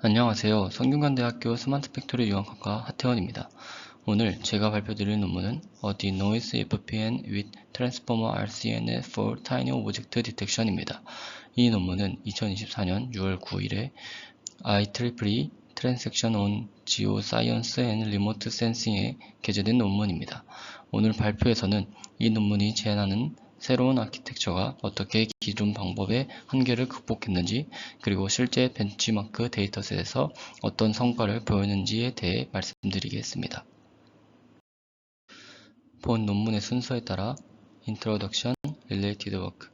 안녕하세요. 성균관대학교 스마트 팩토리 융합학과 하태원입니다. 오늘 제가 발표드릴 논문은 A Denoise FPN with Transformer RCN for Tiny Object Detection입니다. 이 논문은 2024년 6월 9일에 IEEE Transaction on Geoscience and Remote Sensing에 게재된 논문입니다. 오늘 발표에서는 이 논문이 제안하는 새로운 아키텍처가 어떻게 기존 방법의 한계를 극복했는지, 그리고 실제 벤치마크 데이터셋에서 어떤 성과를 보였는지에 대해 말씀드리겠습니다. 본 논문의 순서에 따라 Introduction, Related Work,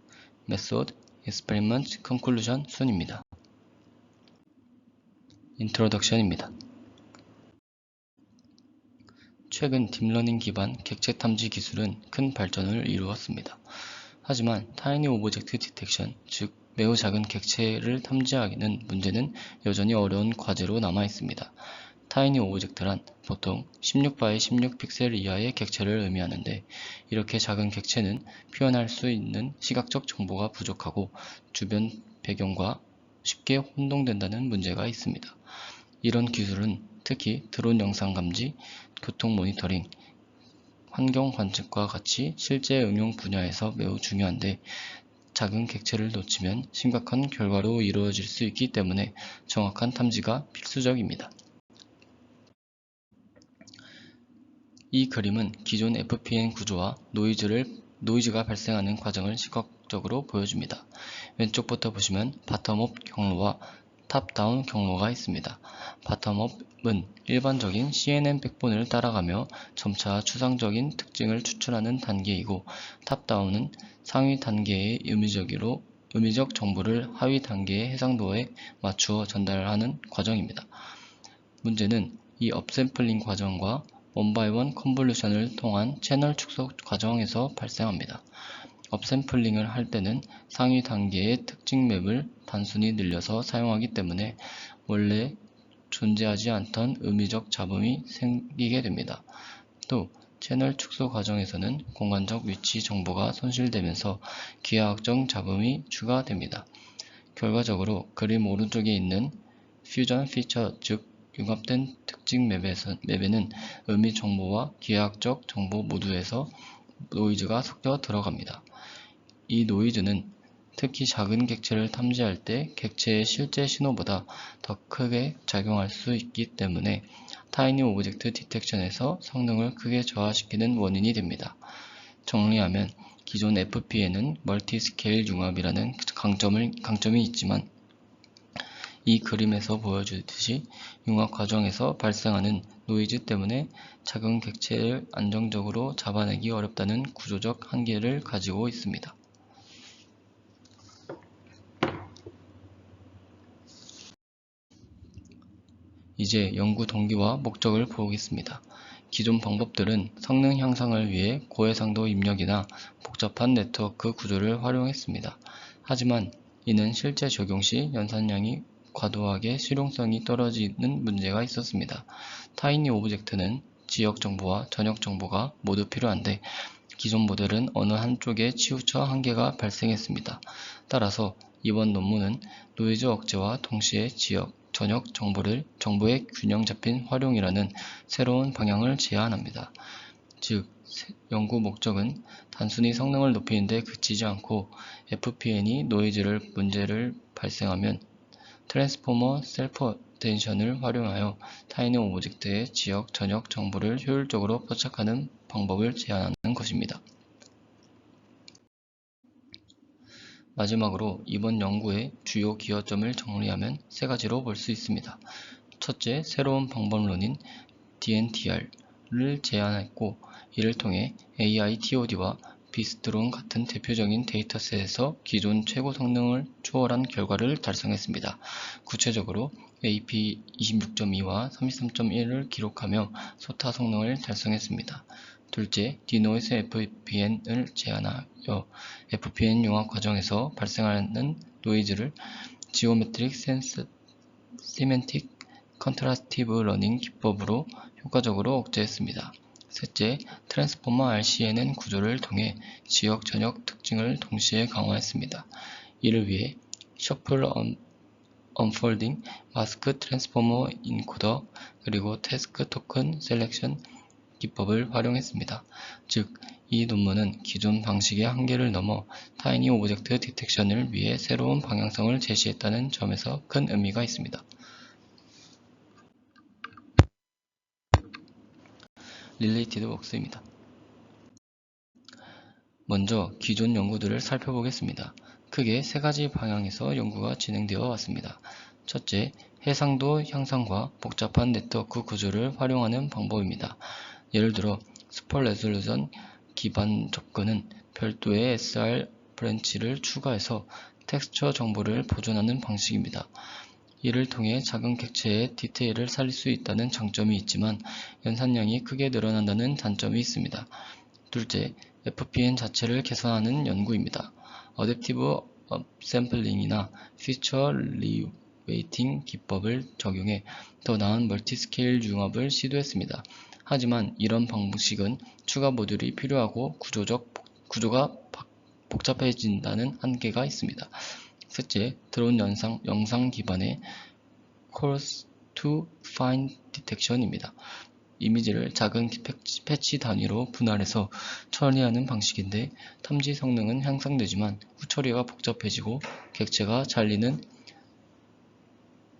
Method, Experiment, Conclusion 순입니다. 인트로덕션입니다. 최근 딥러닝 기반 객체 탐지 기술은 큰 발전을 이루었습니다. 하지만 타이니 오브젝트 디텍션, 즉 매우 작은 객체를 탐지하기는 문제는 여전히 어려운 과제로 남아 있습니다. 타이니 오브젝트란 보통 16바이 16픽셀 이하의 객체를 의미하는데, 이렇게 작은 객체는 표현할 수 있는 시각적 정보가 부족하고 주변 배경과 쉽게 혼동된다는 문제가 있습니다. 이런 기술은 특히 드론 영상 감지, 교통 모니터링, 환경 관측과 같이 실제 응용 분야에서 매우 중요한데, 작은 객체를 놓치면 심각한 결과로 이루어질 수 있기 때문에 정확한 탐지가 필수적입니다. 이 그림은 기존 FPN 구조와 노이즈가 발생하는 과정을 시각적으로 보여줍니다. 왼쪽부터 보시면 바텀업 경로와 탑다운 경로가 있습니다. 바텀업은 일반적인 CNN 백본을 따라가며 점차 추상적인 특징을 추출하는 단계이고, 탑다운은 상위 단계의 의미적 정보를 하위 단계의 해상도에 맞추어 전달하는 과정입니다. 문제는 이 업샘플링 과정과 원바이원 컨볼루션을 통한 채널 축소 과정에서 발생합니다. 업샘플링을 할 때는 상위 단계의 특징 맵을 단순히 늘려서 사용하기 때문에 원래 존재하지 않던 의미적 잡음이 생기게 됩니다. 또 채널 축소 과정에서는 공간적 위치 정보가 손실되면서 기하학적 잡음이 추가됩니다. 결과적으로 그림 오른쪽에 있는 퓨전 피처, 즉 융합된 특징 맵에는 의미 정보와 기하학적 정보 모두에서 노이즈가 섞여 들어갑니다. 이 노이즈는 특히 작은 객체를 탐지할 때 객체의 실제 신호보다 더 크게 작용할 수 있기 때문에 타이니 오브젝트 디텍션에서 성능을 크게 저하시키는 원인이 됩니다. 정리하면 기존 FPN은 멀티 스케일 융합이라는 강점이 있지만, 이 그림에서 보여주듯이 융합 과정에서 발생하는 노이즈 때문에 작은 객체를 안정적으로 잡아내기 어렵다는 구조적 한계를 가지고 있습니다. 이제 연구 동기와 목적을 보겠습니다. 기존 방법들은 성능 향상을 위해 고해상도 입력이나 복잡한 네트워크 구조를 활용했습니다. 하지만 이는 실제 적용 시 연산량이 과도하게 실용성이 떨어지는 문제가 있었습니다. 타이니 오브젝트는 지역 정보와 전역 정보가 모두 필요한데, 기존 모델은 어느 한쪽에 치우쳐 한계가 발생했습니다. 따라서 이번 논문은 노이즈 억제와 동시에 지역, 전역 정보의 균형 잡힌 활용이라는 새로운 방향을 제안합니다. 즉, 연구 목적은 단순히 성능을 높이는 데 그치지 않고 FPN이 문제를 발생하면 트랜스포머 셀프 어텐션을 활용하여 타이니 오브젝트의 지역, 전역 정보를 효율적으로 포착하는 방법을 제안하는 것입니다. 마지막으로 이번 연구의 주요 기여점을 정리하면 세 가지로 볼 수 있습니다. 첫째, 새로운 방법론인 DNTR을 제안했고, 이를 통해 AITOD와 비스트론 같은 대표적인 데이터셋에서 기존 최고 성능을 초월한 결과를 달성했습니다. 구체적으로 AP26.2와 33.1을 기록하며 소타 성능을 달성했습니다. 둘째, 디노이즈 FPN을 제안하여 FPN 융합 과정에서 발생하는 노이즈를 지오메트릭 시멘틱 컨트라스티브 러닝 기법으로 효과적으로 억제했습니다. 셋째, 트랜스포머 RCNN 구조를 통해 지역 전역 특징을 동시에 강화했습니다. 이를 위해 셔플 언폴딩, 마스크 트랜스포머 인코더, 그리고 태스크 토큰 셀렉션 기법을 활용했습니다. 즉, 이 논문은 기존 방식의 한계를 넘어 타이니 오브젝트 디텍션을 위해 새로운 방향성을 제시했다는 점에서 큰 의미가 있습니다. 릴레이티드 워크스입니다. 먼저 기존 연구들을 살펴보겠습니다. 크게 세 가지 방향에서 연구가 진행되어 왔습니다. 첫째, 해상도 향상과 복잡한 네트워크 구조를 활용하는 방법입니다. 예를 들어 슈퍼 레졸루션 기반 접근은 별도의 SR 브랜치를 추가해서 텍스처 정보를 보존하는 방식입니다. 이를 통해 작은 객체의 디테일을 살릴 수 있다는 장점이 있지만 연산량이 크게 늘어난다는 단점이 있습니다. 둘째, FPN 자체를 개선하는 연구입니다. 어댑티브 업샘플링이나 피처 리웨이팅 기법을 적용해 더 나은 멀티스케일 융합을 시도했습니다. 하지만 이런 방식은 추가 모듈이 필요하고 구조가 복잡해진다는 한계가 있습니다. 셋째, 드론 영상 기반의 Coarse to Fine Detection입니다. 이미지를 작은 패치 단위로 분할해서 처리하는 방식인데 탐지 성능은 향상되지만 후처리가 복잡해지고 객체가 잘리는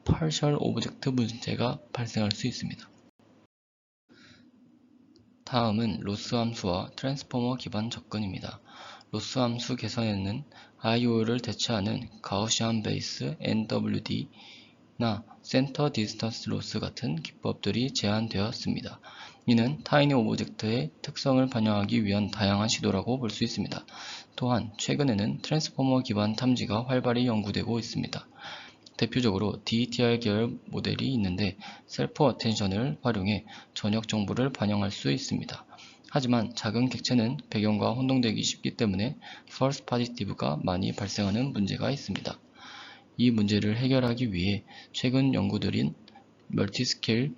partial object 문제가 발생할 수 있습니다. 다음은 로스 함수와 트랜스포머 기반 접근입니다. 로스 함수 개선에는 IO를 대체하는 가우시안 베이스 NWD나 센터 디스턴스 로스 같은 기법들이 제안되었습니다. 이는 타이니 오브젝트의 특성을 반영하기 위한 다양한 시도라고 볼 수 있습니다. 또한 최근에는 트랜스포머 기반 탐지가 활발히 연구되고 있습니다. 대표적으로 DETR 계열 모델이 있는데 셀프 어텐션을 활용해 전역 정보를 반영할 수 있습니다. 하지만 작은 객체는 배경과 혼동되기 쉽기 때문에 false positive가 많이 발생하는 문제가 있습니다. 이 문제를 해결하기 위해 최근 연구들인 멀티스케일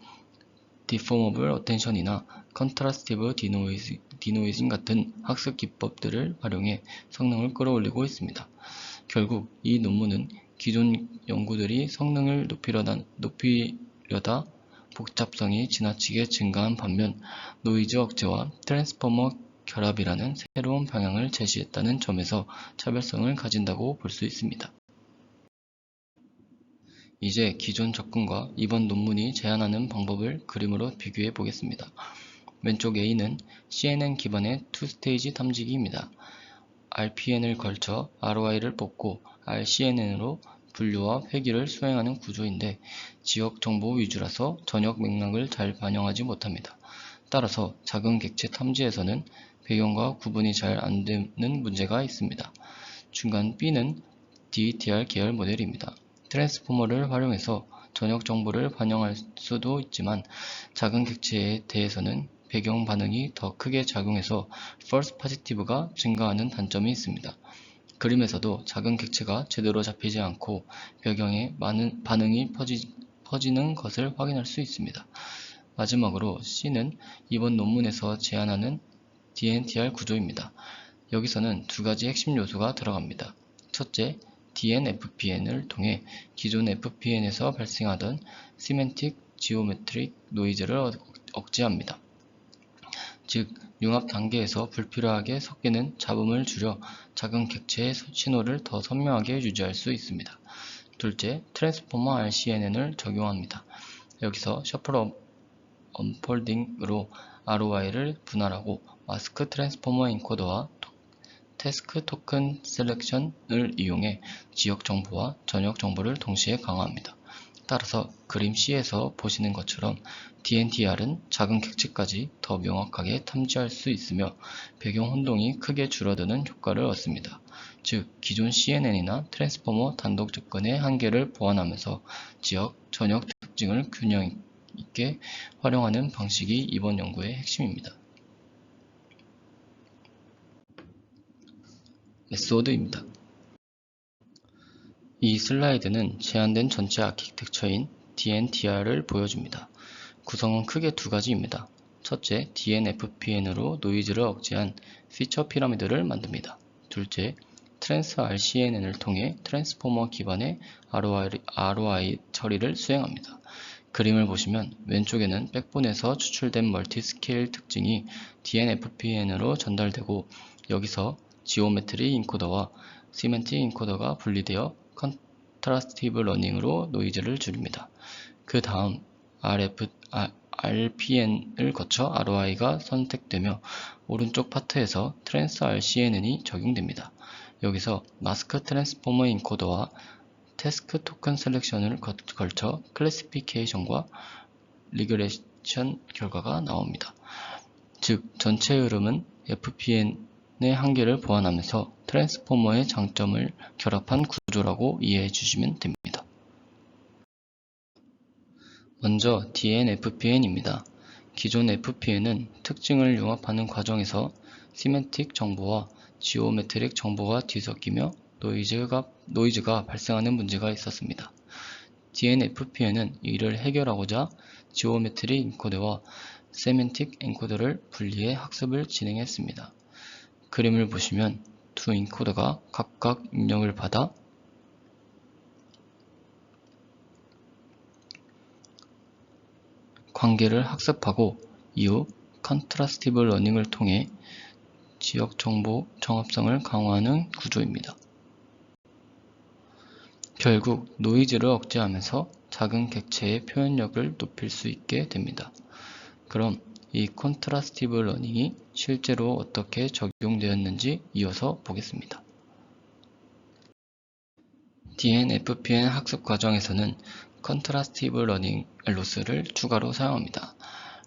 디포머블 어텐션이나 컨트라스티브 디노이징 같은 학습 기법들을 활용해 성능을 끌어올리고 있습니다. 결국 이 논문은 기존 연구들이 성능을 높이려다 복잡성이 지나치게 증가한 반면 노이즈 억제와 트랜스포머 결합이라는 새로운 방향을 제시했다는 점에서 차별성을 가진다고 볼 수 있습니다. 이제 기존 접근과 이번 논문이 제안하는 방법을 그림으로 비교해 보겠습니다. 왼쪽 A는 CNN 기반의 투스테이지 탐지기입니다. RPN을 걸쳐 ROI를 뽑고 RCNN으로 분류와 회귀를 수행하는 구조인데 지역 정보 위주라서 전역 맥락을 잘 반영하지 못합니다. 따라서 작은 객체 탐지에서는 배경과 구분이 잘 안되는 문제가 있습니다. 중간 B는 DETR 계열 모델입니다. 트랜스포머를 활용해서 전역 정보를 반영할 수도 있지만 작은 객체에 대해서는 배경 반응이 더 크게 작용해서 false positive가 증가하는 단점이 있습니다. 그림에서도 작은 객체가 제대로 잡히지 않고 배경에 많은 반응이 퍼지는 것을 확인할 수 있습니다. 마지막으로 C는 이번 논문에서 제안하는 DNTR 구조입니다. 여기서는 두 가지 핵심 요소가 들어갑니다. 첫째, DNFPN을 통해 기존 FPN에서 발생하던 시멘틱 지오메트릭 노이즈를 억제합니다. 즉, 융합 단계에서 불필요하게 섞이는 잡음을 줄여 작은 객체의 신호를 더 선명하게 유지할 수 있습니다. 둘째, 트랜스포머 RCNN을 적용합니다. 여기서 셔플 언폴딩으로 ROI를 분할하고 마스크 트랜스포머 인코더와 태스크 토큰 셀렉션을 이용해 지역 정보와 전역 정보를 동시에 강화합니다. 따라서 그림 C에서 보시는 것처럼 DNTR은 작은 객체까지 더 명확하게 탐지할 수 있으며 배경 혼동이 크게 줄어드는 효과를 얻습니다. 즉, 기존 CNN이나 트랜스포머 단독 접근의 한계를 보완하면서 지역, 전역 특징을 균형 있게 활용하는 방식이 이번 연구의 핵심입니다. 메소드입니다. 이 슬라이드는 제안된 전체 아키텍처인 DNTR을 보여줍니다. 구성은 크게 두 가지입니다. 첫째, DNFPN으로 노이즈를 억제한 피처 피라미드를 만듭니다. 둘째, 트랜스 RCNN을 통해 트랜스포머 기반의 ROI 처리를 수행합니다. 그림을 보시면 왼쪽에는 백본에서 추출된 멀티스케일 특징이 DNFPN으로 전달되고 여기서 지오메트리 인코더와 시멘틱 인코더가 분리되어 컨트라스티브 러닝으로 노이즈를 줄입니다. 그 다음 RPN을 거쳐 ROI가 선택되며 오른쪽 파트에서 트랜스 RCNN이 적용됩니다. 여기서 마스크 트랜스포머 인코더와 태스크 토큰 셀렉션을 걸쳐 클래시피케이션과 리그레션 결과가 나옵니다. 즉, 전체 흐름은 FPN의 한계를 보완하면서 트랜스포머의 장점을 결합한 구조라고 이해해 주시면 됩니다. 먼저 DNFPN입니다. 기존 FPN은 특징을 융합하는 과정에서 시멘틱 정보와 지오메트릭 정보가 뒤섞이며 노이즈가 발생하는 문제가 있었습니다. DNFPN은 이를 해결하고자 지오메트리 인코더와 세멘틱 엔코더를 분리해 학습을 진행했습니다. 그림을 보시면 두 인코더가 각각 입력을 받아 관계를 학습하고 이후 컨트라스티브 러닝을 통해 지역 정보 정합성을 강화하는 구조입니다. 결국 노이즈를 억제하면서 작은 객체의 표현력을 높일 수 있게 됩니다. 그럼 이 컨트라스티브 러닝이 실제로 어떻게 적용되었는지 이어서 보겠습니다. DNFPN 학습 과정에서는 컨트라스티브 러닝 로스를 추가로 사용합니다.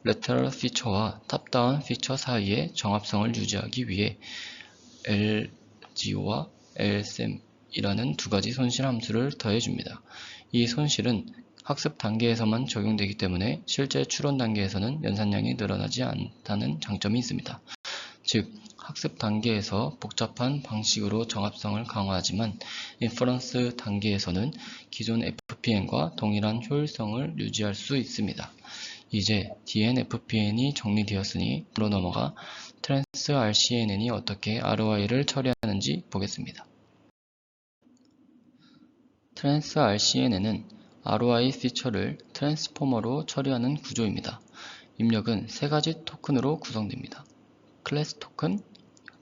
레터럴 피처와 탑다운 피처 사이의 정합성을 유지하기 위해 LGO와 LSM이라는 두 가지 손실 함수를 더해줍니다. 이 손실은 학습 단계에서만 적용되기 때문에 실제 추론 단계에서는 연산량이 늘어나지 않다는 장점이 있습니다. 즉, 학습 단계에서 복잡한 방식으로 정합성을 강화하지만 인퍼런스 단계에서는 기존 FPN과 동일한 효율성을 유지할 수 있습니다. 이제 DNFPN이 정리되었으니 으로 넘어가 트랜스 RCNN이 어떻게 ROI를 처리하는지 보겠습니다. 트랜스 RCNN은 ROI 피처를 트랜스포머로 처리하는 구조입니다. 입력은 세 가지 토큰으로 구성됩니다. 클래스 토큰,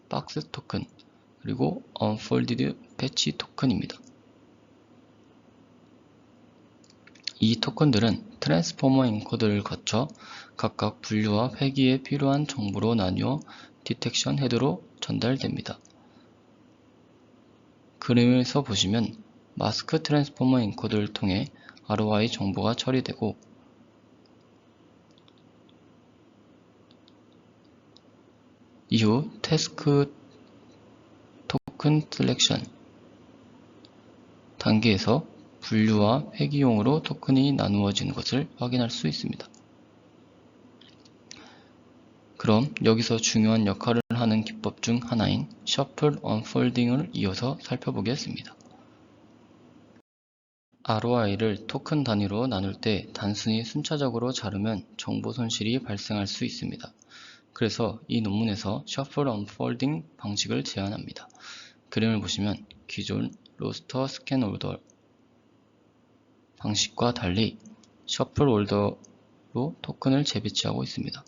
박스 토큰, 그리고 언폴디드 패치 토큰입니다. 이 토큰들은 트랜스포머 인코더를 거쳐 각각 분류와 회귀에 필요한 정보로 나뉘어 디텍션 헤드로 전달됩니다. 그림에서 보시면 마스크 트랜스포머 인코더를 통해 ROI 정보가 처리되고 이후 태스크 토큰 셀렉션 단계에서 분류와 회귀용으로 토큰이 나누어지는 것을 확인할 수 있습니다. 그럼 여기서 중요한 역할을 하는 기법 중 하나인 셔플 언폴딩을 이어서 살펴보겠습니다. ROI를 토큰 단위로 나눌 때 단순히 순차적으로 자르면 정보 손실이 발생할 수 있습니다. 그래서 이 논문에서 셔플 언폴딩 방식을 제안합니다. 그림을 보시면 기존 로스터 스캔 올더 방식과 달리 셔플 올더로 토큰을 재배치하고 있습니다.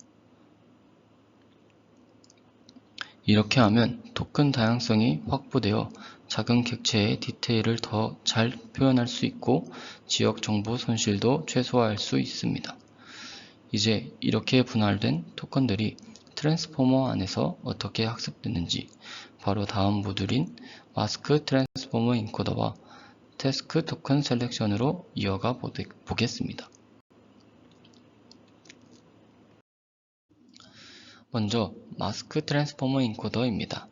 이렇게 하면 토큰 다양성이 확보되어 작은 객체의 디테일을 더 잘 표현할 수 있고 지역 정보 손실도 최소화할 수 있습니다. 이제 이렇게 분할된 토큰들이 트랜스포머 안에서 어떻게 학습되는지 바로 다음 모듈인 마스크 트랜스포머 인코더와 태스크 토큰 셀렉션으로 이어가 보겠습니다. 먼저 마스크 트랜스포머 인코더입니다.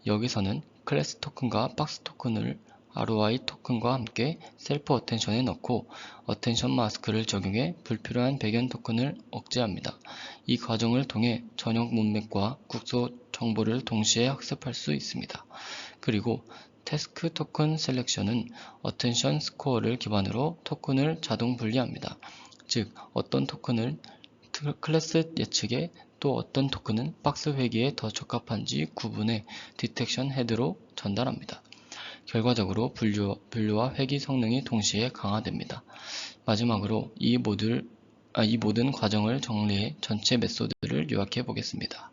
여기서는 클래스 토큰과 박스 토큰을 ROI 토큰과 함께 셀프 어텐션에 넣고 어텐션 마스크를 적용해 불필요한 배경 토큰을 억제합니다. 이 과정을 통해 전역 문맥과 국소 정보를 동시에 학습할 수 있습니다. 그리고 태스크 토큰 셀렉션은 어텐션 스코어를 기반으로 토큰을 자동 분리합니다. 즉, 어떤 토큰을 클래스 예측에 또 어떤 토큰은 박스 회귀에 더 적합한지 구분해 디텍션 헤드로 전달합니다. 결과적으로 분류와 회귀 성능이 동시에 강화됩니다. 마지막으로 이 모든 과정을 정리해 전체 메소드를 요약해 보겠습니다.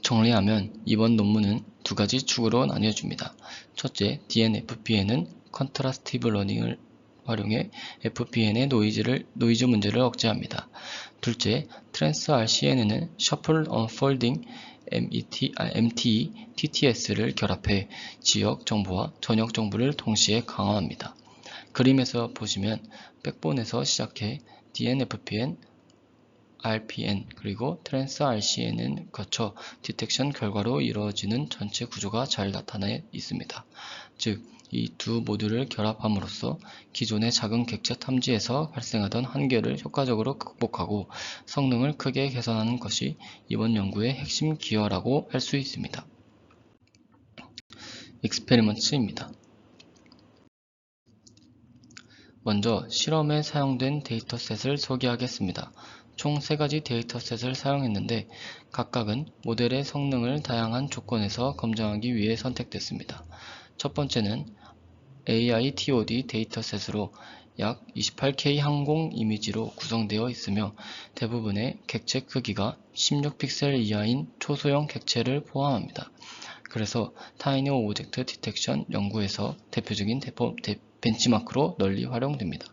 정리하면 이번 논문은 두 가지 축으로 나뉘어집니다. 첫째, DNFPN은 컨트라스티브 러닝을 활용해 FPN의 노이즈 문제를 억제합니다. 둘째, 트랜스-RCN은 셔플 언폴딩 MTE, TTS를 결합해 지역 정보와 전역 정보를 동시에 강화합니다. 그림에서 보시면 백본에서 시작해 DNFPN, RPN 그리고 트랜스 RCN은 거쳐 디텍션 결과로 이루어지는 전체 구조가 잘 나타나 있습니다. 즉, 이 두 모듈을 결합함으로써 기존의 작은 객체 탐지에서 발생하던 한계를 효과적으로 극복하고 성능을 크게 개선하는 것이 이번 연구의 핵심 기여라고 할 수 있습니다. 익스페리먼트입니다. 먼저 실험에 사용된 데이터셋을 소개하겠습니다. 총 3가지 데이터셋을 사용했는데 각각은 모델의 성능을 다양한 조건에서 검증하기 위해 선택됐습니다. 첫 번째는 AITOD 데이터셋으로 약 28K 항공 이미지로 구성되어 있으며 대부분의 객체 크기가 16픽셀 이하인 초소형 객체를 포함합니다. 그래서 타이니 오브젝트 디텍션 연구에서 대표적인 벤치마크로 널리 활용됩니다.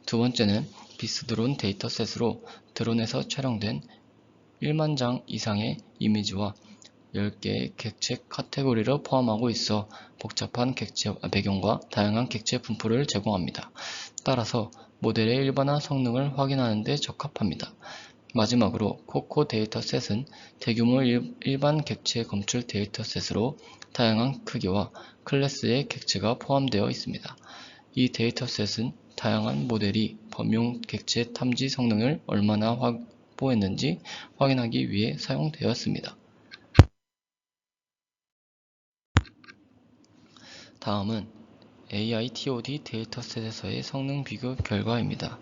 두 번째는 비스드론 데이터셋으로 드론에서 촬영된 1만 장 이상의 이미지와 10개의 객체 카테고리를 포함하고 있어 복잡한 배경과 다양한 객체 분포를 제공합니다. 따라서 모델의 일반화 성능을 확인하는 데 적합합니다. 마지막으로 코코 데이터셋은 대규모 일반 객체 검출 데이터셋으로 다양한 크기와 클래스의 객체가 포함되어 있습니다. 이 데이터셋은 다양한 모델이 범용 객체 탐지 성능을 얼마나 확보했는지 확인하기 위해 사용되었습니다. 다음은 AITOD 데이터셋에서의 성능 비교 결과입니다.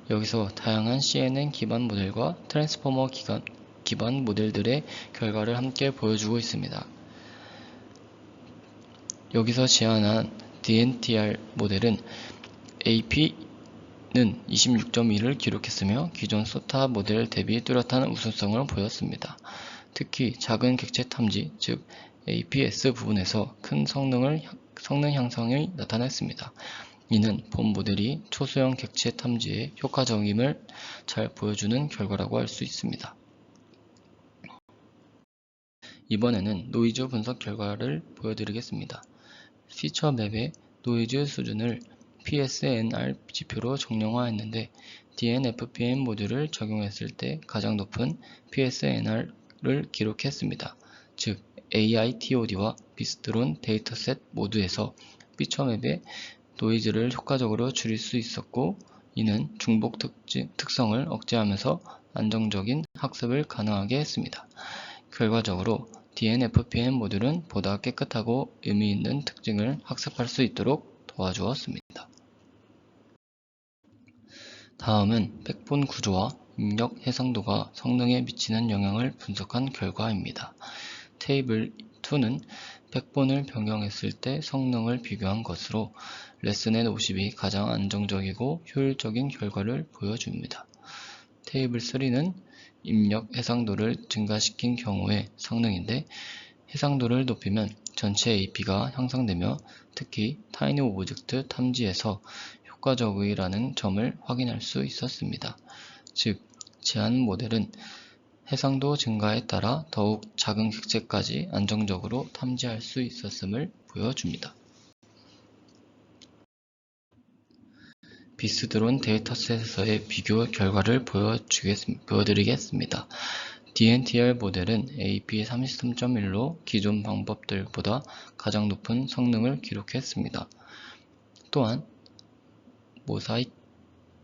여기서 다양한 CNN 기반 모델과 트랜스포머 기반 모델들의 결과를 함께 보여주고 있습니다. 여기서 제안한 DNTR 모델은 AP는 26.1을 기록했으며 기존 소타 모델 대비 뚜렷한 우수성을 보였습니다. 특히 작은 객체 탐지, 즉 APS 부분에서 큰 성능 향상이 나타났습니다. 이는 본 모델이 초소형 객체 탐지에 효과적임을 잘 보여주는 결과라고 할 수 있습니다. 이번에는 노이즈 분석 결과를 보여드리겠습니다. 피처 맵의 노이즈 수준을 PSNR 지표로 정량화했는데 DNFPN 모듈을 적용했을 때 가장 높은 PSNR을 기록했습니다. 즉 AITOD와 비스드론 데이터셋 모두에서 피처 맵의 노이즈를 효과적으로 줄일 수 있었고 이는 중복 특성을 억제하면서 안정적인 학습을 가능하게 했습니다. 결과적으로 DNFPN 모듈은 보다 깨끗하고 의미 있는 특징을 학습할 수 있도록 도와주었습니다. 다음은 백본 구조와 입력 해상도가 성능에 미치는 영향을 분석한 결과입니다. 테이블 2는 백본을 변경했을 때 성능을 비교한 것으로 레슨넷 50이 가장 안정적이고 효율적인 결과를 보여줍니다. 테이블 3는 입력 해상도를 증가시킨 경우의 성능인데 해상도를 높이면 전체 AP가 향상되며 특히 타이니 오브젝트 탐지에서 효과적이라는 점을 확인할 수 있었습니다. 즉, 제안 모델은 해상도 증가에 따라 더욱 작은 객체까지 안정적으로 탐지할 수 있었음을 보여줍니다. 비스드론 데이터셋에서의 비교 결과를 보여드리겠습니다. DNTR 모델은 AP 33.1로 기존 방법들보다 가장 높은 성능을 기록했습니다. 또한 모사이크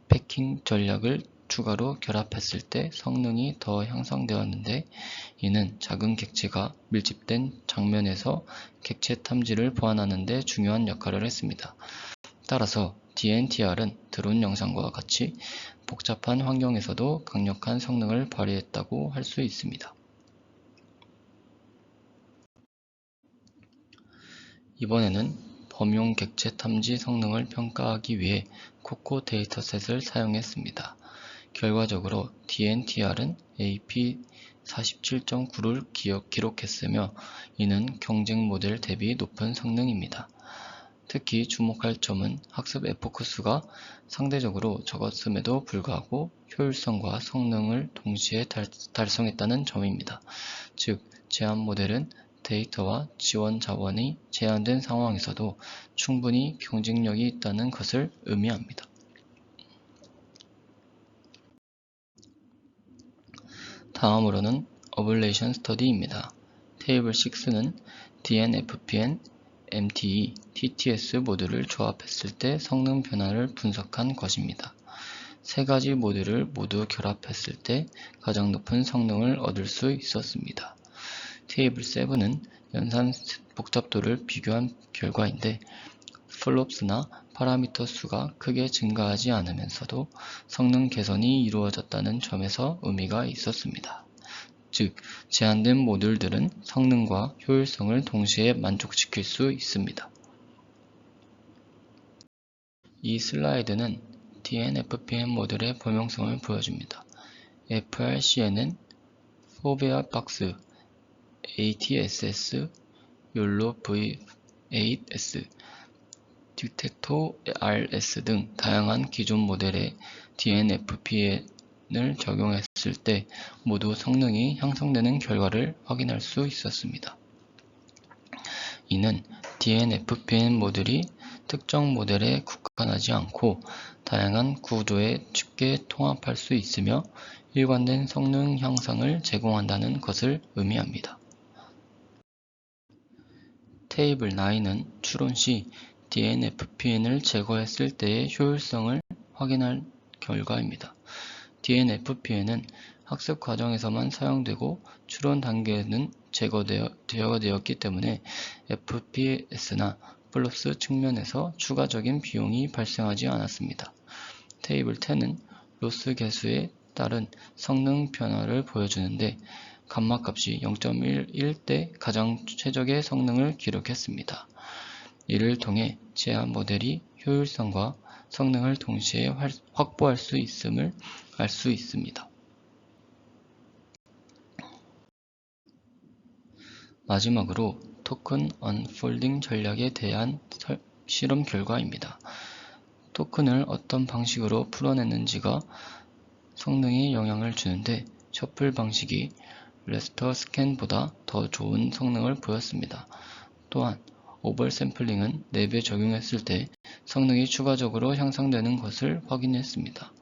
패킹 전략을 추가로 결합했을 때 성능이 더 향상되었는데 이는 작은 객체가 밀집된 장면에서 객체 탐지를 보완하는 데 중요한 역할을 했습니다. 따라서 DNTR은 드론 영상과 같이 복잡한 환경에서도 강력한 성능을 발휘했다고 할 수 있습니다. 이번에는 범용 객체 탐지 성능을 평가하기 위해 코코 데이터셋을 사용했습니다. 결과적으로 DNTR은 AP47.9를 기록했으며 이는 경쟁 모델 대비 높은 성능입니다. 특히 주목할 점은 학습 에포크 수가 상대적으로 적었음에도 불구하고 효율성과 성능을 동시에 달성했다는 점입니다. 즉, 제한 모델은 데이터와 지원 자원이 제한된 상황에서도 충분히 경쟁력이 있다는 것을 의미합니다. 다음으로는 어블레이션 스터디입니다. 테이블 6는 DNFPN, MTE, TTS 모듈을 조합했을 때 성능 변화를 분석한 것입니다. 세 가지 모듈을 모두 결합했을 때 가장 높은 성능을 얻을 수 있었습니다. 테이블 7은 연산 복잡도를 비교한 결과인데 플롭스나 파라미터 수가 크게 증가하지 않으면서도 성능 개선이 이루어졌다는 점에서 의미가 있었습니다. 즉, 제한된 모듈들은 성능과 효율성을 동시에 만족시킬 수 있습니다. 이 슬라이드는 DNFPN 모듈의 범용성을 보여줍니다. FRCN은 포베아 박스, ATSS, 욜로 V8S, 딕텍토 RS 등 다양한 기존 모델의 DNFPN을 적용했을 때 모두 성능이 향상되는 결과를 확인할 수 있었습니다. 이는 DNFPN 모듈이 특정 모델에 국한하지 않고 다양한 구조에 쉽게 통합할 수 있으며 일관된 성능 향상을 제공한다는 것을 의미합니다. 테이블 9은 추론 시 DNFPN을 제거했을 때의 효율성을 확인할 결과입니다. DNFPN은 학습 과정에서만 사용되고 추론 단계에는 제거되었기 때문에 FPS나 플롭스 측면에서 추가적인 비용이 발생하지 않았습니다. 테이블 10은 로스 개수에 따른 성능 변화를 보여주는데 감마값이 0.11 때 가장 최적의 성능을 기록했습니다. 이를 통해 제한 모델이 효율성과 성능을 동시에 확보할 수 있음을 알 수 있습니다. 마지막으로 토큰 언폴딩 전략에 대한 실험 결과입니다. 토큰을 어떤 방식으로 풀어내는지가 성능에 영향을 주는데 셔플 방식이 레스터 스캔보다 더 좋은 성능을 보였습니다. 또한 오버샘플링은 4배 적용했을 때 성능이 추가적으로 향상되는 것을 확인했습니다.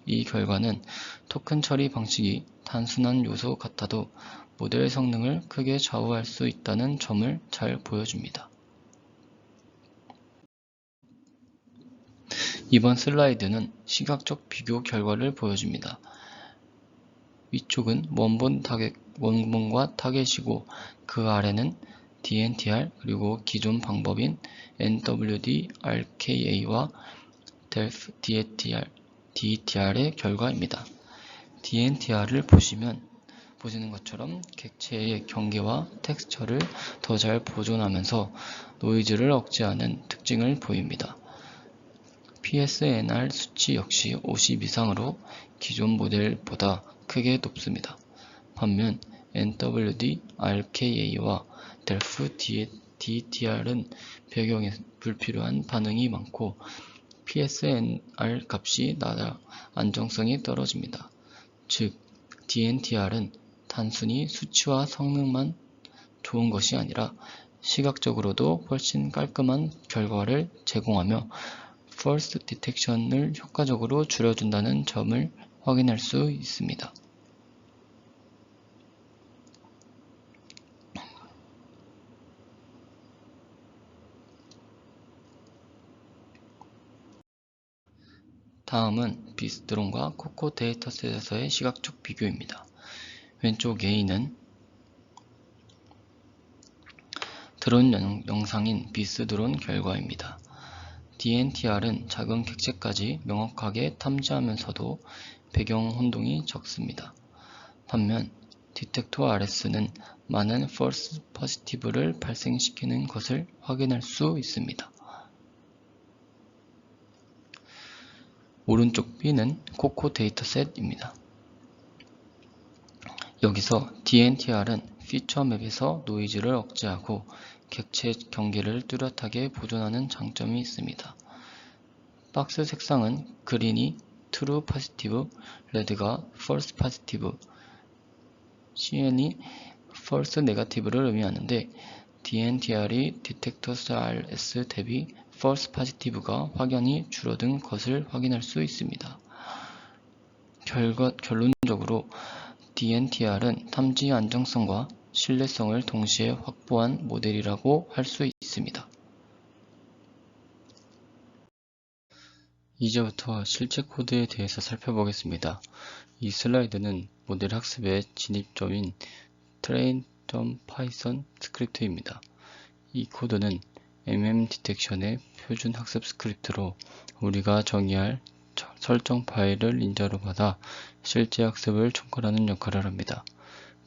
이 결과는 토큰 처리 방식이 단순한 요소 같아도 모델 성능을 크게 좌우할 수 있다는 점을 잘 보여줍니다. 이번 슬라이드는 시각적 비교 결과를 보여줍니다. 위쪽은 원본과 타겟이고 그 아래는 DNTR 그리고 기존 방법인 NWD RKA와 DELF DETR의 결과입니다. DNTR을 보시는 것처럼 객체의 경계와 텍스처를 더 잘 보존하면서 노이즈를 억제하는 특징을 보입니다. PSNR 수치 역시 50 이상으로 기존 모델보다 크게 높습니다. 반면 NWD RKA와 DELF DETR은 배경에 불필요한 반응이 많고 PSNR 값이 낮아 안정성이 떨어집니다. 즉, DNTR은 단순히 수치와 성능만 좋은 것이 아니라 시각적으로도 훨씬 깔끔한 결과를 제공하며 False Detection을 효과적으로 줄여준다는 점을 확인할 수 있습니다. 다음은 비스드론과 코코 데이터셋에서의 시각적 비교입니다. 왼쪽 A는 드론 영상인 비스드론 결과입니다. DNTR은 작은 객체까지 명확하게 탐지하면서도 배경 혼동이 적습니다. 반면 디텍터 RS는 많은 false positive를 발생시키는 것을 확인할 수 있습니다. 오른쪽 B는 코코 데이터셋입니다. 여기서 DNTR은 피처 맵에서 노이즈를 억제하고 객체 경계를 뚜렷하게 보존하는 장점이 있습니다. 박스 색상은 그린이 true positive, red가 false positive, CN이 false negative를 의미하는데 DNTR이 디텍터스 RS 대비 false positive가 확연히 줄어든 것을 확인할 수 있습니다. 결론적으로 DNTR은 탐지 안정성과 신뢰성을 동시에 확보한 모델이라고 할 수 있습니다. 이제부터 실제 코드에 대해서 살펴보겠습니다. 이 슬라이드는 모델 학습의 진입점인 train.python 스크립트입니다. 이 코드는 디텍션의 표준 학습 스크립트로 우리가 정의할 설정 파일을 인자로 받아 실제 학습을 촉발하는 역할을 합니다.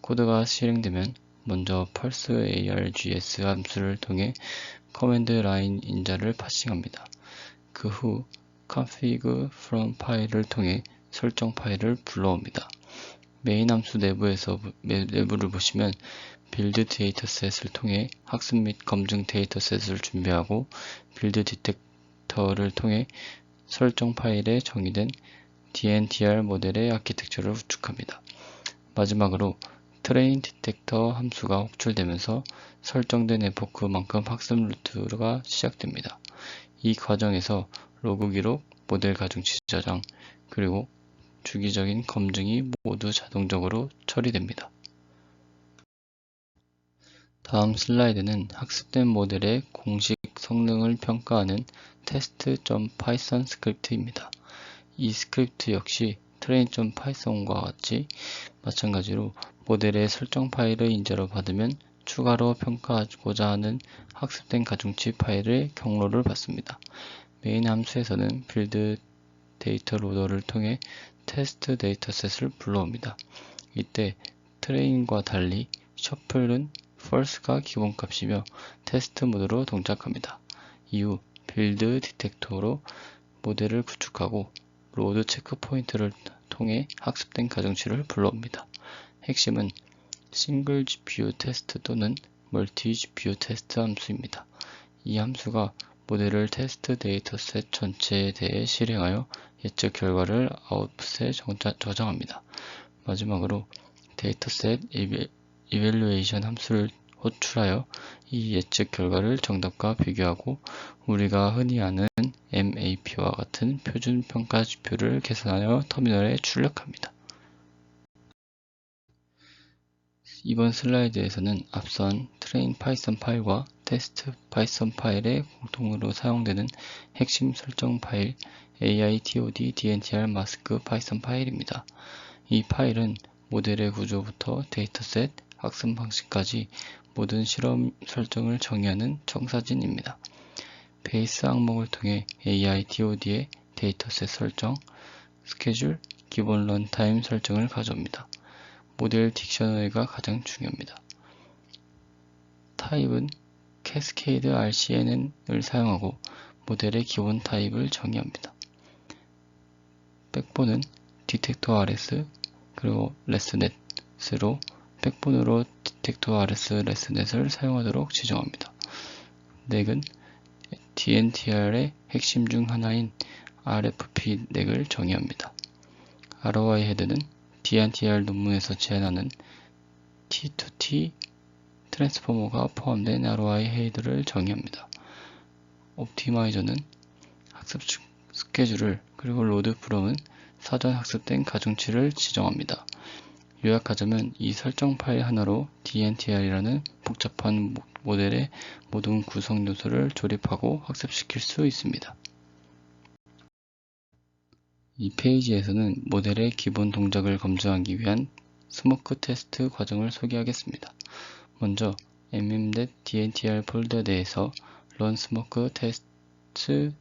코드가 실행되면 먼저 pulse args 함수를 통해 커맨드 라인 인자를 파싱합니다. 그 후 config from 파일을 통해 설정 파일을 불러옵니다. 메인 함수 내부를 보시면 빌드 데이터셋을 통해 학습 및 검증 데이터셋을 준비하고 빌드 디텍터를 통해 설정 파일에 정의된 DNTR 모델의 아키텍처를 구축합니다. 마지막으로 트레인 디텍터 함수가 호출되면서 설정된 에포크만큼 학습 루트가 시작됩니다. 이 과정에서 로그 기록, 모델 가중치 저장, 그리고 주기적인 검증이 모두 자동적으로 처리됩니다. 다음 슬라이드는 학습된 모델의 공식 성능을 평가하는 test.python 스크립트입니다. 이 스크립트 역시 train.python과 같이 마찬가지로 모델의 설정 파일을 인자로 받으면 추가로 평가하고자 하는 학습된 가중치 파일의 경로를 받습니다. 메인 함수에서는 빌드 데이터 로더를 통해 테스트 데이터셋을 불러옵니다. 이때 트레인과 달리 셔플은 false가 기본값이며 테스트 모드로 동작합니다. 이후 빌드 디텍터로 모델을 구축하고 로드 체크 포인트를 통해 학습된 가중치를 불러옵니다. 핵심은 싱글 GPU 테스트 또는 멀티 GPU 테스트 함수입니다. 이 함수가 모델을 테스트 데이터셋 전체에 대해 실행하여 예측 결과를 아웃풋에 저장합니다. 마지막으로 데이터셋 이밸루에이션 함수를 호출하여 이 예측 결과를 정답과 비교하고 우리가 흔히 아는 MAP와 같은 표준 평가 지표를 계산하여 터미널에 출력합니다. 이번 슬라이드에서는 앞선 train python 파일과 test python 파일에 공통으로 사용되는 핵심 설정 파일 aitod dntr mask python 파일입니다. 이 파일은 모델의 구조부터 데이터셋, 학습 방식까지 모든 실험 설정을 정의하는 청사진입니다. 베이스 항목을 통해 aitod의 데이터셋 설정, 스케줄, 기본 런타임 설정을 가져옵니다. 모델 딕셔너리가 가장 중요합니다. 타입은 캐스케이드 RCNN을 사용하고 모델의 기본 타입을 정의합니다. 백본은 디텍터 RS 그리고 레스넷으로 백본으로 디텍터 RS 레스넷을 사용하도록 지정합니다. 넥은 DNTR의 핵심 중 하나인 RFP 넥을 정의합니다. ROI 헤드는 DNTR 논문에서 제안하는 T2T 트랜스포머가 포함된 ROI 헤드를 정의합니다. 옵티마이저는 학습 스케줄을 그리고 로드 프롬은 사전 학습된 가중치를 지정합니다. 요약하자면 이 설정 파일 하나로 DNTR이라는 복잡한 모델의 모든 구성 요소를 조립하고 학습시킬 수 있습니다. 이 페이지에서는 모델의 기본 동작을 검증하기 위한 스모크 테스트 과정을 소개하겠습니다. 먼저 dntr 폴더 내에서 run smoke test.sh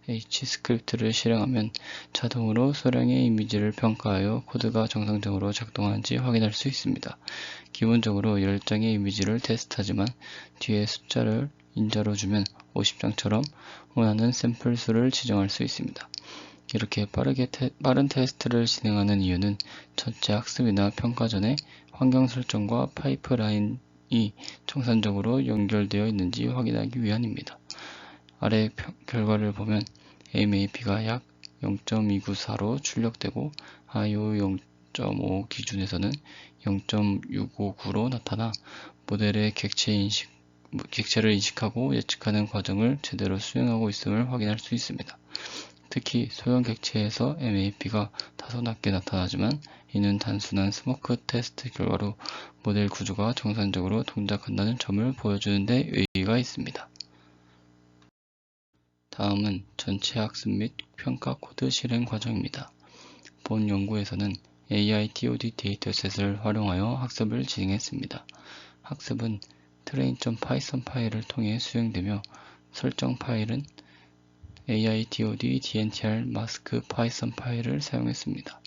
H 스크립트를 실행하면 자동으로 소량의 이미지를 평가하여 코드가 정상적으로 작동하는지 확인할 수 있습니다. 기본적으로 10장의 이미지를 테스트하지만 뒤에 숫자를 인자로 주면 50장처럼 원하는 샘플 수를 지정할 수 있습니다. 이렇게 빠른 테스트를 진행하는 이유는 전체 학습이나 평가 전에 환경 설정과 파이프라인이 정상적으로 연결되어 있는지 확인하기 위함입니다. 아래 결과를 보면 MAP가 약 0.294로 출력되고 IO 0.5 기준에서는 0.659로 나타나 모델의 객체를 인식하고 예측하는 과정을 제대로 수행하고 있음을 확인할 수 있습니다. 특히 소형 객체에서 MAP가 다소 낮게 나타나지만 이는 단순한 스모크 테스트 결과로 모델 구조가 정상적으로 동작한다는 점을 보여주는 데 의의가 있습니다. 다음은 전체 학습 및 평가 코드 실행 과정입니다. 본 연구에서는 AITOD 데이터셋을 활용하여 학습을 진행했습니다. 학습은 train.python 파일을 통해 수행되며 설정 파일은 AITOD dntr mask python 파일을 사용했습니다.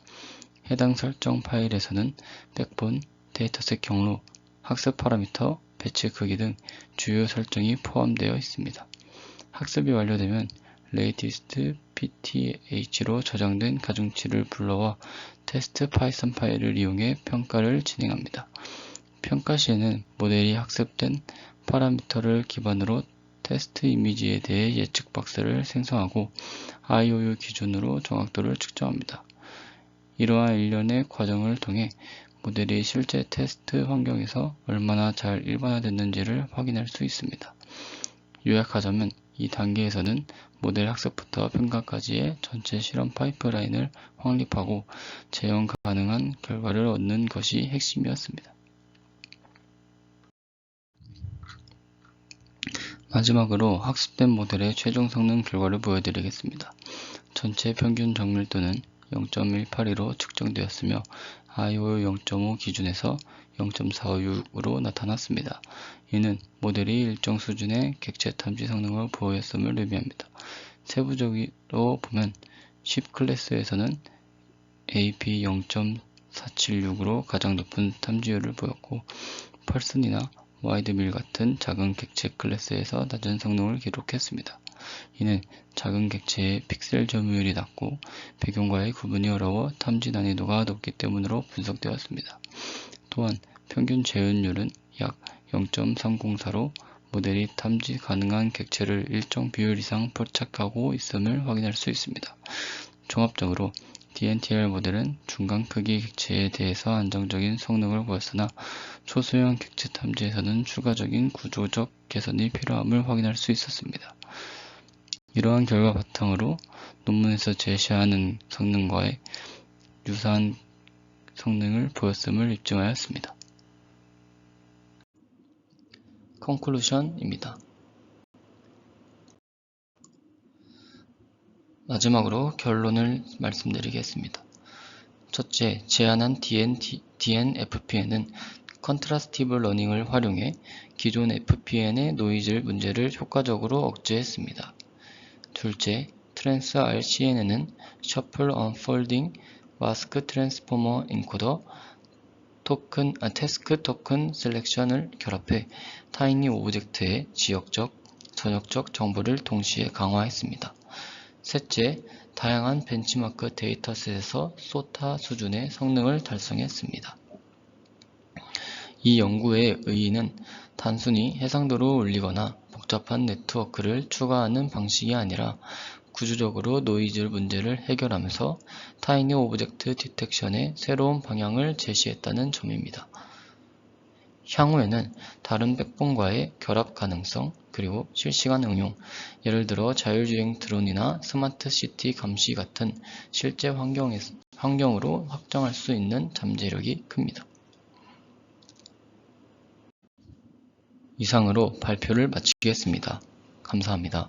해당 설정 파일에서는 백본, 데이터셋 경로, 학습 파라미터, 배치 크기 등 주요 설정이 포함되어 있습니다. 학습이 완료되면 latest pth로 저장된 가중치를 불러와 테스트 파이썬 파일을 이용해 평가를 진행합니다. 평가 시에는 모델이 학습된 파라미터를 기반으로 테스트 이미지에 대해 예측 박스를 생성하고 IOU 기준으로 정확도를 측정합니다. 이러한 일련의 과정을 통해 모델이 실제 테스트 환경에서 얼마나 잘 일반화됐는지를 확인할 수 있습니다. 요약하자면 이 단계에서는 모델 학습부터 평가까지의 전체 실험 파이프라인을 확립하고 재현 가능한 결과를 얻는 것이 핵심이었습니다. 마지막으로 학습된 모델의 최종 성능 결과를 보여드리겠습니다. 전체 평균 정밀도는 0.182로 측정되었으며 IOU 0.5 기준에서 0.456으로 나타났습니다. 이는 모델이 일정 수준의 객체 탐지 성능을 보였음을 의미합니다. 세부적으로 보면 10 클래스에서는 AP 0.476으로 가장 높은 탐지율을 보였고 펄슨이나 와이드밀 같은 작은 객체 클래스에서 낮은 성능을 기록했습니다. 이는 작은 객체의 픽셀 점유율이 낮고 배경과의 구분이 어려워 탐지 난이도가 높기 때문으로 분석되었습니다. 또한 평균 재현율은 약 0.304로 모델이 탐지 가능한 객체를 일정 비율 이상 포착하고 있음을 확인할 수 있습니다. 종합적으로 DNTR 모델은 중간 크기 객체에 대해서 안정적인 성능을 보였으나 초소형 객체 탐지에서는 추가적인 구조적 개선이 필요함을 확인할 수 있었습니다. 이러한 결과 바탕으로 논문에서 제시하는 성능과의 유사한 성능을 보였음을 입증하였습니다. 컨클루션입니다. 마지막으로 결론을 말씀드리겠습니다. 첫째, 제안한 DNFPN은 컨트라스티브 러닝을 활용해 기존 FPN의 노이즈 문제를 효과적으로 억제했습니다. 둘째, 트랜스 RCNN은 셔플 언폴딩 마스크 트랜스포머 인코더 태스크 토큰 셀렉션을 결합해 타이니 오브젝트의 지역적, 전역적 정보를 동시에 강화했습니다. 셋째, 다양한 벤치마크 데이터셋에서 소타 수준의 성능을 달성했습니다. 이 연구의 의의는 단순히 해상도를 올리거나 복잡한 네트워크를 추가하는 방식이 아니라 구조적으로 노이즈 문제를 해결하면서 타이니 오브젝트 디텍션의 새로운 방향을 제시했다는 점입니다. 향후에는 다른 백본과의 결합 가능성, 그리고 실시간 응용, 예를 들어 자율주행 드론이나 스마트 시티 감시 같은 실제 환경으로 확장할 수 있는 잠재력이 큽니다. 이상으로 발표를 마치겠습니다. 감사합니다.